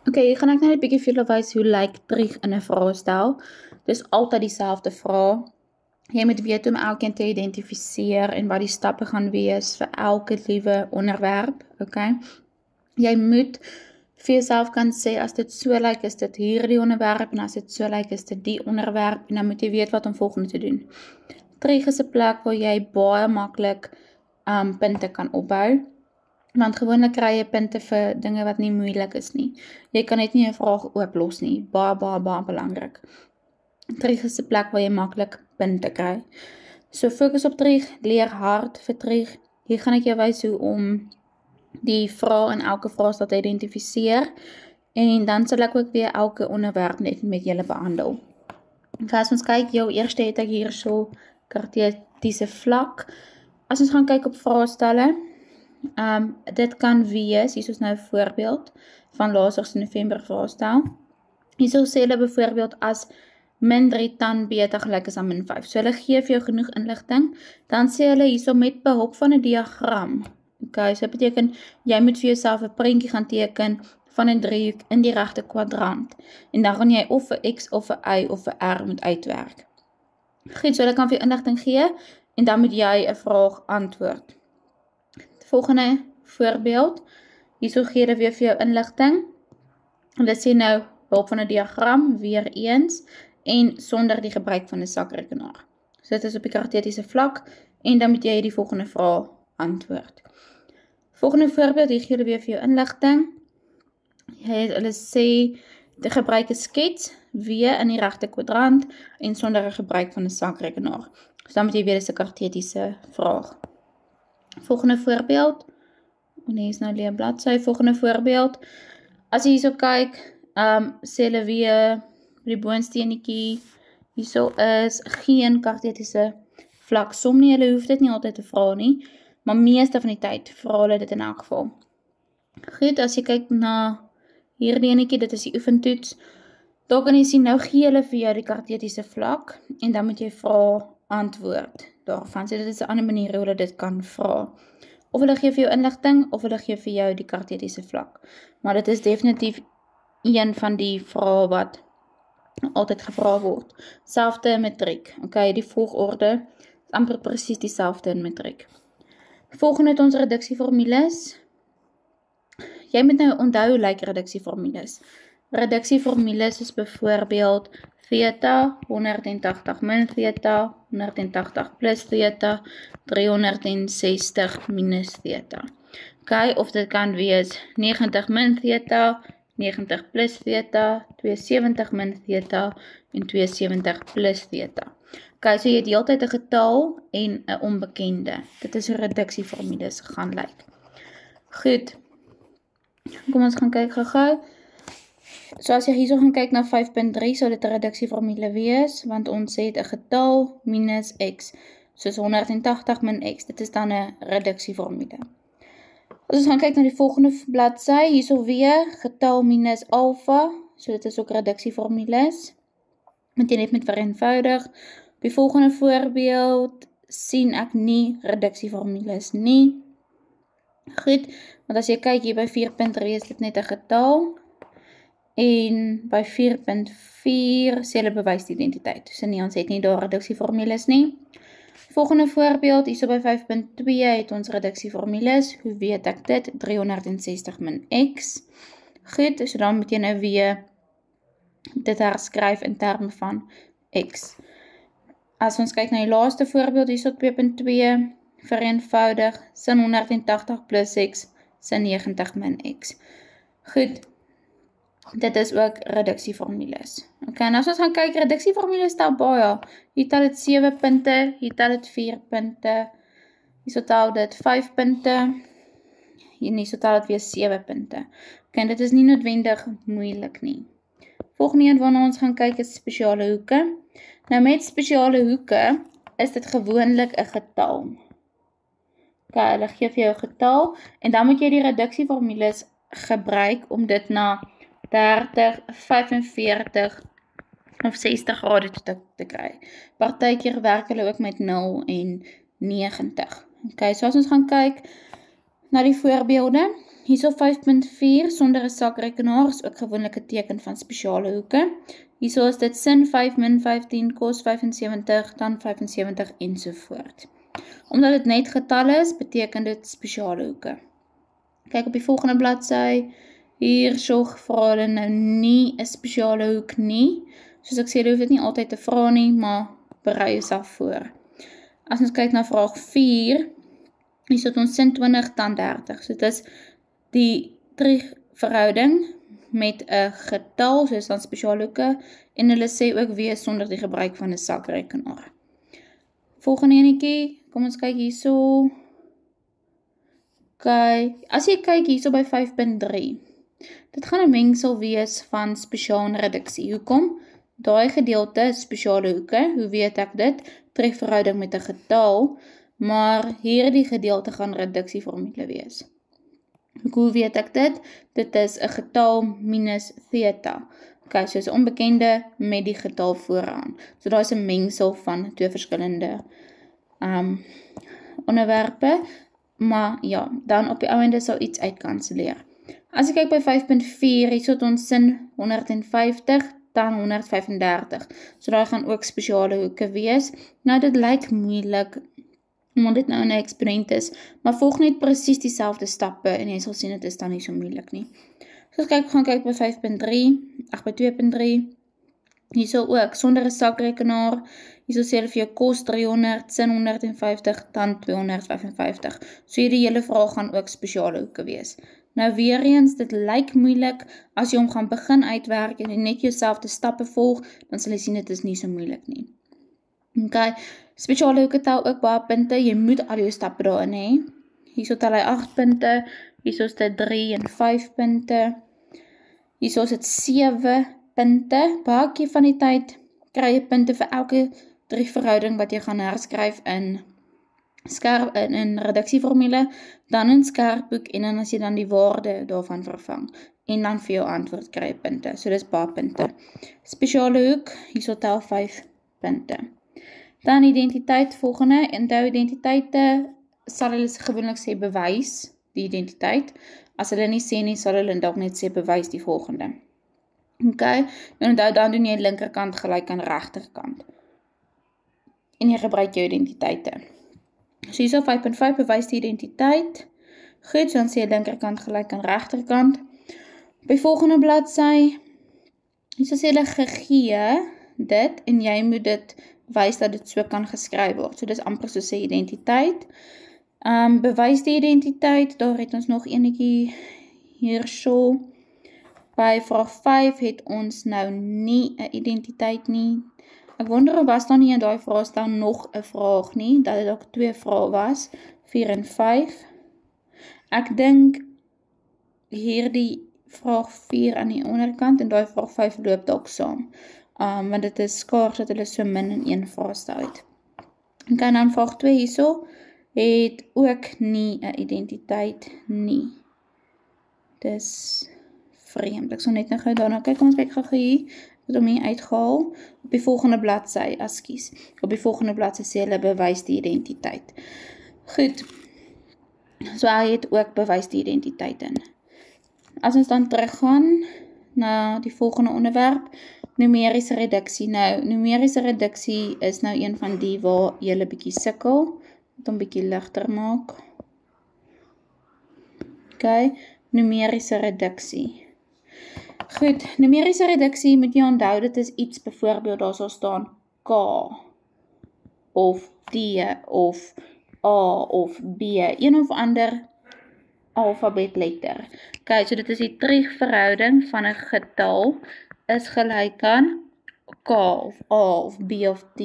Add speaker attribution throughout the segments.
Speaker 1: Okay, hier gaan ek nou 'n bietjie vir julle wys hoe lyk trig in 'n vraestel. Dis altyd dieselfde vraag. Jy moet weet hoe om elkeen te identifiseer en wat die stappe gaan wees vir elke liewe onderwerp, okay? Jy moet vir jouself kan sê, as dit so lyk, is dit hierdie onderwerp, en as dit so lyk, is dit die onderwerp, en dan moet jy weet wat om volgende te doen. Trig is 'n plek waar jy baie maklik punte kan opbou, want gewoonlik kry jy punte vir dinge wat nie moeilik is nie. Jy kan net nie 'n vraag ooplos nie, baie belangrik. Trig is 'n plek waar jy maklik punte kry. So fokus op trig, leer hard vir trig. Hier gaan ek jou wys hoe om die vraag in elke vraestel te identifiseer, en dan sal ek ook weer elke onderwerp net met julle behandel. As ons kyk, eerste het ek hier so kartesiese vlak. As ons gaan kyk op vraestelle, dit kan wees, hier is nou 'n voorbeeld van laasig November vraestel. Hier sê hulle byvoorbeeld as -3 tan beter gelyk is aan -5. So hulle gee vir jou genoeg inligting, dan sê hulle hierso met behulp van 'n diagram. Okay, so dit beteken jy moet vir jouself 'n prentjie gaan teken van 'n driehoek in die regte kwadrant, en dan gaan jy of 'n X of 'n Y of 'n R moet uitwerk. Goed, so hulle kan vir jou inligting gee, en dan moet jy 'n vraag antwoord. Volgende voorbeeld, hierso gee hulle weer vir jou inligting. Hulle sê nou behulp van 'n diagram weer eens, en sonder die gebruik van 'n sakrekenaar. So dit is op die kartesiese vlak, en dan moet jy die volgende vraag antwoord. Volgende voorbeeld, hier gee hulle weer vir jou inligting. Hulle sê die gebruik 'n skets weer in die regte kwadrant en sonder 'n gebruik van 'n sakrekenaar. So dan moet jy weer 'n kartesiese vraag. Volgende voorbeeld, nee, is nou leë bladsy. Volgende voorbeeld, as jy hierso kyk, sê hulle weer die boonsteenetjie, hierso is geen kartesiese vlak som nie. Hulle hoef dit nie altyd te vra nie, maar meeste van die tyd vra hulle dit in elk geval. Goed, as jy kyk na hierdie enetjie, dit is die oefentoets, daar kan jy sien, nou gee hulle vir jou die kartesiese vlak, en dan moet jy vra antwoord daarvan. So dit is 'n ander manier hoe hulle dit kan vra. Of hulle gee vir jou inligting, of hulle gee vir jou die kartesiese vlak. Maar dit is definitief een van die vrae wat altyd gevra word. Selfde in matriek. Okay, die volgorde is amper presies dieselfde in matriek. Volgende het ons reduksieformules. Jy moet nou onthou hoe lyk reduksieformules. Reduksieformules is byvoorbeeld theta 180 min theta, 180 plus theta, 360 minus theta. Okay, of dit kan wees 90 min theta, 90 plus theta, 270 min theta en 270 plus theta. Okay, so jy het heeltyd 'n getal en 'n onbekende. Dit is hoe reduksieformules gaan lyk. Goed. Kom ons gaan kyk gou-gou. So as jy hierso gaan kyk na 5.3, sou dit 'n reduksieformule wees, want ons het 'n getal minus x, soos 180 min x. Dit is dan 'n reduksieformule. As ons gaan kyk na die volgende bladsy, hierso weer getal minus alfa, so dit is ook reduksieformules. Moet jy net met vereenvoudig. Op die volgende voorbeeld sien ek nie reduksieformules nie. Goed, want as jy kyk hier by 4.3 is dit net 'n getal. En by 4.4 sê hulle bewys die identiteit. So nie, ons het nie daar reduksieformules nie. Volgende voorbeeld, hierso by 5.2 het ons reduksieformules. Hoe weet ek dit? 360 min x. Goed, so dan moet jy nou weer dit herskryf in terme van x. As ons kyk na die laaste voorbeeld, hierso 2.2, vereenvoudig, sin 180 plus x, sin 90 min x. Goed, dit is ook reduksieformules. Okay, en as ons gaan kyk, reduksieformules tel baie. Hier tel dit 7 punte, hier tel dit 4 punte, hierso tel dit 5 punte, hierso tel dit weer 7 punte. Okay, en dit is nie noodwendig moeilik nie. Volgende een waarna ons gaan kyk is spesiale hoeke. Nou met spesiale hoeke is dit gewoonlik 'n getal. Okay, hulle gee vir jou 'n getal, en dan moet jy die reduksieformules gebruik om dit na 30, 45 of 60 grade te kry. Partykeer werk hulle ook met 0 en 90. Okay, so as ons gaan kyk, Na die voorbeelde, hierso 5.4 sonder 'n sakrekenaar is ook gewoonlik 'n teken van spesiale hoeke. Hierso is dit sin 5 min 15 kos 75, dan 75 ensovoort. Omdat dit net getalle is, beteken dit spesiale hoeke. Kyk op die volgende bladsy, hierso vra hulle nou nie 'n spesiale hoek nie. Soos ek sê, jy hoef dit nie altyd te vra nie, maar berei jouself voor. As ons kyk na vraag 4, hier sit ons sin 20 dan 30. So dit is die verhouding met 'n getal, soos dan spesiale hoeke, en hulle sê ook wees sonder die gebruik van 'n sakrekenaar. Volgende enetjie, kom ons kyk hierso. Kyk, as jy kyk hierso by 5.3, dit gaan 'n mengsel wees van spesiaal en reduksie. Hoekom? Daai gedeelte is spesiale hoeke. Hoe weet ek dit? Trefverhouding met 'n getal, maar hierdie gedeelte gaan reduksieformule wees. Hoe weet ek dit? Dit is 'n getal minus theta. Okay, so is 'n onbekende met die getal vooraan. So daar is 'n mengsel van twee verskillende onderwerpe, maar ja, dan op die einde sal iets uitkanselleer. As ek kyk by 5.4, hier sit ons sin 150, dan 135. So daar gaan ook spesiale hoeke wees. Nou dit lyk moeilik, omdat dit nou 'n eksperiment is, maar volg net presies dieselfde stappe en jy sal sien dit is dan nie so moeilik nie. So gaan kyk by 5.3, by 2.3, hierso ook, sonder 'n sakrekenaar, hierso sê hulle vir jou kos 300, sin 150, dan 255. So hierdie hele vraag gaan ook spesiale hoeke wees. Nou weer eens, dit lyk moeilik, as jy hom gaan begin uitwerk en jy net jouself te stappe volg, dan sal jy sien dit is nie so moeilik nie. Okay, spesiale hoeke tel ook baie punte, jy moet al jou stappe daarin hê. Hierso tel hy 8 punte, hierso is dit 3 en 5 punte, hierso is dit 7 punte, baie keer van die tyd kry jy punte vir elke verhouding wat jy gaan herskryf in reduksieformule, dan in skerpboek, en dan as jy dan die waarde daarvan vervang, en dan vir jou antwoord kry jy punte, so dis baie punte. Spesiale hoek, hierso tel 5 punte. Dan identiteit volgende, en die identiteite sal hulle gewoonlik sê bewys die identiteit, as hulle nie sê nie, sal hulle dalk net sê bewys die volgende. Okay, en onthou dan doen jy linkerkant gelyk aan regterkant, en jy gebruik jou identiteite. So hierso 5.5 bewys die identiteit. Goed, so dan sê jy linkerkant gelyk aan regterkant. By volgende bladsy, hierso sê hulle gegee dit, en jy moet dit wys dat dit so kan geskryf word. So dis amper soos 'n identiteit. Bewys die identiteit, daar het ons nog enetjie hierso. By vraag 5 het ons nou nie 'n identiteit nie. Ek wonder of was daar nie in daai vraestel nog 'n vraag nie, dat dit ook 2 vrae was, 4 en 5. Ek dink hierdie vraag 4 aan die onderkant en daai vraag 5 loop dalk saam. Want dit is skaars dat hulle so min in een vraestel het. En dan vraag 2 hierso het ook nie 'n identiteit nie. Dis vreemd. Ek sal net nou gou daarna kyk, kom ons kyk gou hier. Ek het hom hier uitgehaal. Op die volgende bladsy, ekskuus. Op die volgende bladsy sê hulle bewys die identiteit. Goed. So hy het ook bewys die identiteit in. As ons dan teruggaan na die volgende onderwerp, numeriese reduksie. Nou, numeriese reduksie is nou een van die waar jy 'n bietjie sukkel. Moet hom bietjie ligter maak. Okay, numeriese reduksie. Goed, numeriese reduksie moet jy onthou, dit is iets, byvoorbeeld daar sal staan K, of D, of A, of B, een of ander alfabetletter. Okay, so dit is die terugverhouding van 'n getal is gelyk aan K, of A, of B, of T.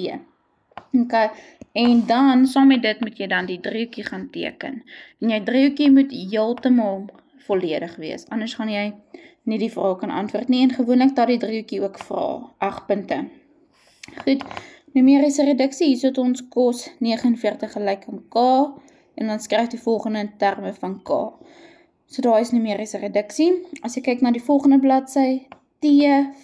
Speaker 1: Okay, en dan, saam met dit moet jy dan die driehoekie gaan teken. En jy driehoekie moet heeltemal volledig wees, anders gaan jy nie die vraag kan antwoord nie, en gewoonlik dat die driehoekie ook vra, 8 punte. Goed, numeriese reduksie, hier sit ons kos 49 gelyk aan K, en dan skryf die volgende in terme van K. So daar is numeriese reduksie. As jy kyk na die volgende bladsy, T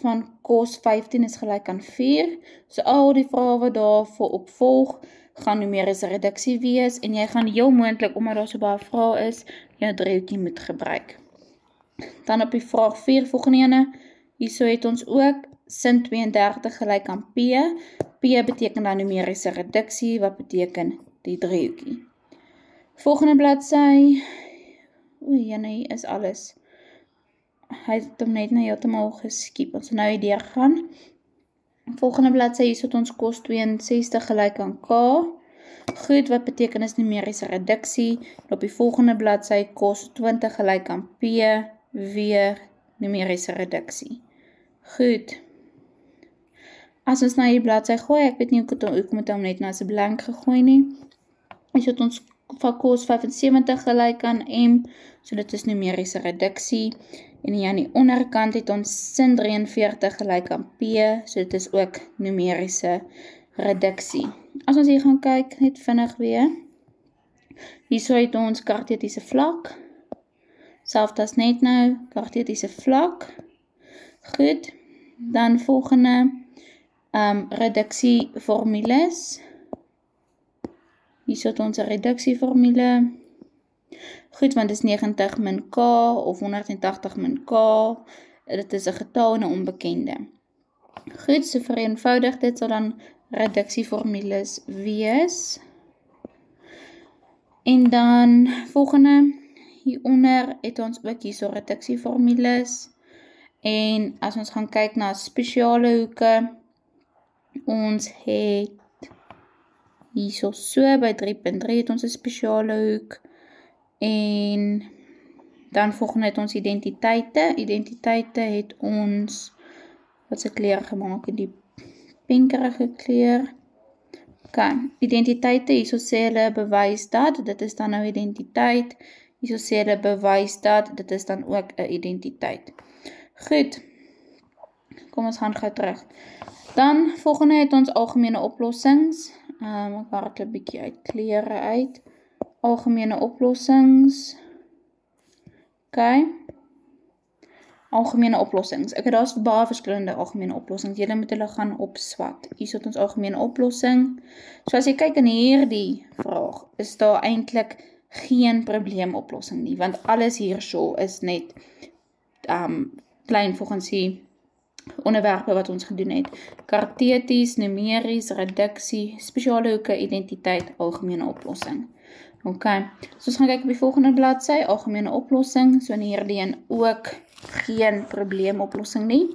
Speaker 1: van kos 15 is gelyk aan 4. So al die vrae wat daarvoor opvolg, gaan numeriese reduksie wees, en jy gaan heel moontlik, omdat daar so baie vrae is, jou driehoekie moet gebruik. Dan op die vraag 4 volgende ene, hierso het ons ook sin 32 gelyk aan P. P beteken dan numeriese reduksie, wat beteken die driehoekie. Volgende bladsy, jene, hier is alles. Hy het hom net nou heeltemal geskiep, ons nou hier deurgaan. Volgende bladsy, hier het ons cos 62 gelyk aan K. Goed, wat beteken is numeriese reduksie. Op die volgende bladsy, cos 20 gelyk aan P, weer numeriese reduksie. Goed. As ons na die bladsy gooi, ek weet nie hoe kom het hom net nou as 'n blank gegooi nie. Hier het ons van cos 75 gelyk aan M, so dit is numeriese reduksie. En hier aan die onderkant het ons sin 43 gelyk aan P, so dit is ook numeriese reduksie. As ons hier gaan kyk, net vinnig weer. Hierso het ons kartesiese vlak, selfs as net nou, kartesiese vlak. Goed, dan volgende reduksieformules. Hierso het ons 'n reduksieformule. Goed, want dit is 90 min K of 180 min K. Dit is 'n getal en 'n onbekende. Goed, so vereenvoudig dit sal dan reduksieformules wees. En dan volgende, hieronder het ons ook hierso reduksieformules. En as ons gaan kyk na spesiale hoeke, ons het hierso so by 3.3 het ons 'n spesiale hoek. En dan volgende het ons identiteite. Identiteite het ons, wat se kleur gemaak, die pinkerige kleur. Ok, identiteite, hierso sê hulle bewys dat, dit is dan nou identiteit. Hierso sê hulle bewys dat, dit is dan ook 'n identiteit. Goed, kom ons gaan gou terug. Dan volgende het ons algemene oplossings. Ek hardloop 'n bietjie uit kleure uit. Algemene oplossings. Ok. Algemene oplossings. Ek het daar's baie verskillende algemene oplossings. Julle moet hulle gaan opswat. Hier het ons algemene oplossing. So as jy kyk in hierdie vraag, is daar eintlik geen probleemoplossing nie, want alles hierso is net klein volgens die onderwerpe wat ons gedoen het. Karteties, numeries, reduksie, spesiale hoeke, identiteit, algemene oplossing. Ok, so ons gaan kyk op die volgende bladsy, algemene oplossing, so in hierdie een ook geen probleemoplossing nie.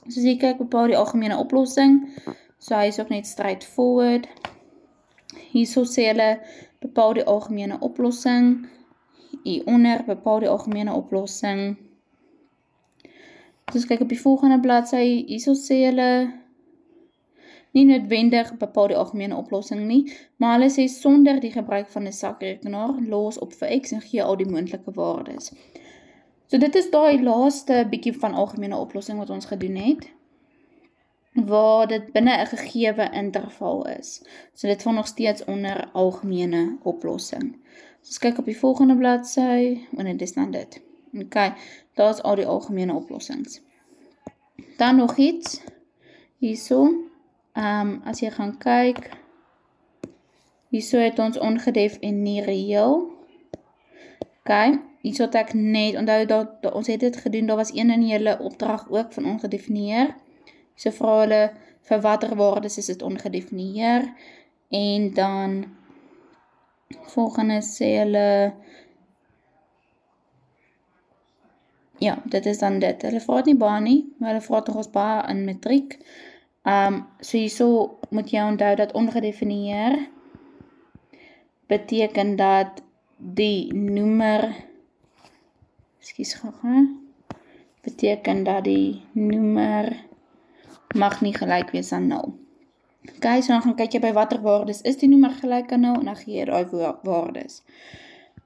Speaker 1: So as jy kyk bepaal die algemene oplossing, so hy is ook net straightforward. Hierso sê hulle bepaal die algemene oplossing, hieronder bepaal die algemene oplossing. So as kyk op die volgende bladsy, hierso sê hulle nie noodwendig bepaal die algemene oplossing nie, maar hulle sê sonder die gebruik van 'n sakrekenaar, los op vir x en gee al die moontlike waardes. So dit is daai laaste bietjie van algemene oplossing wat ons gedoen het, waar dit binne 'n gegewe interval is. So dit val nog steeds onder algemene oplossing. So ons kyk op die volgende bladsy, en dit is dan dit. Ok, daar is al die algemene oplossings. Dan nog iets, hierso, as jy gaan kyk, hierso het ons ongedef en nie reëel. Ok, hierso het ek net, onthou dat ons het dit gedoen, daar was een in julle opdrag ook van ongedefinieer. So vra hulle, vir watter waardes is dit ongedefinieer, en dan volgende sê hulle, ja, dit is dan dit. Hulle vra het nie baie nie, maar hulle vra toch ons baie in matriek. So hierso moet jy onthou dat ongedefinieer beteken dat die noemer, beteken dat die noemer mag nie gelyk wees aan 0. Ok, so dan gaan kyk jy by watter waardes is die noemer gelyk aan 0, en dan gee jy daai waardes.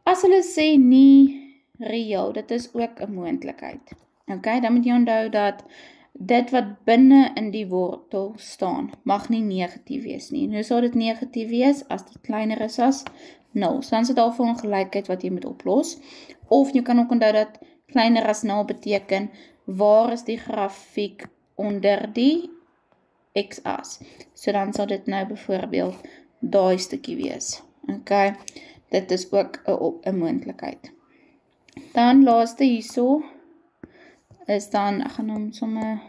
Speaker 1: As hulle sê nie reëel, dit is ook 'n moontlikheid. Ok, dan moet jy onthou dat dit wat binne in die wortel staan, mag nie negatief wees nie. Nou sal dit negatief wees as dit kleiner is as 0. So dan is dit al vir 'n gelykheid wat jy moet oplos. Of jy kan ook onthou dat kleiner as 0 beteken, waar is die grafiek onder die x-as. So dan sal dit nou byvoorbeeld daai stukkie wees. Ok, dit is ook 'n moontlikheid. Dan laaste hierso is dan, ek gaan hom sommer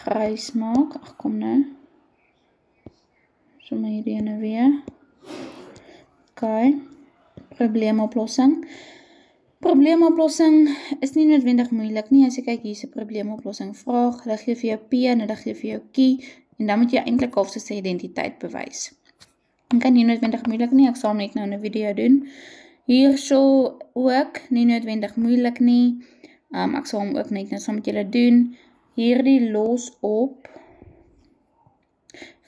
Speaker 1: grys maak. Ag, kom nou. Sommer hierdie ene weer. OK. Probleemoplossing. Probleemoplossing is nie noodwendig moeilik nie. As jy kyk, hier is 'n probleemoplossing vraag. Hulle gee vir jou P en hulle gee vir jou Q en dan moet jy eintlik half so sy identiteit bewys. Dit kan nie noodwendig moeilik nie. Ek sal net nou 'n video doen. Hierso ook nie noodwendig moeilik nie. Ek sal hom ook net nou saam met julle doen. Hierdie los op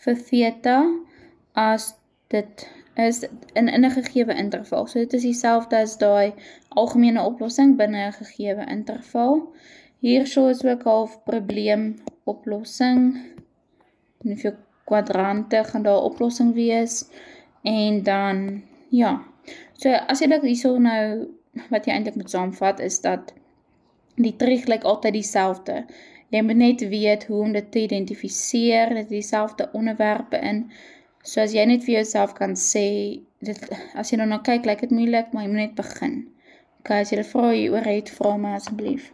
Speaker 1: vir theta as dit is in 'n gegewe interval. So dit is dieselfde as daai algemene oplossing binne 'n gegewe interval. Hierso is ook half probleemoplossing. En vir kwadrante gaan daar 'n oplossing wees. En dan, ja. So as jy dit hierso nou, wat jy eintlik moet saamvat, is dat die trig lyk altyd dieselfde. Jy moet net weet hoe om dit te identifiseer, dit dieselfde onderwerpe in. So as jy net vir jouself kan sê, as jy nou kyk, lyk dit moeilik, maar jy moet net begin. OK, as jy 'n vraag hieroor het, vra my asseblief.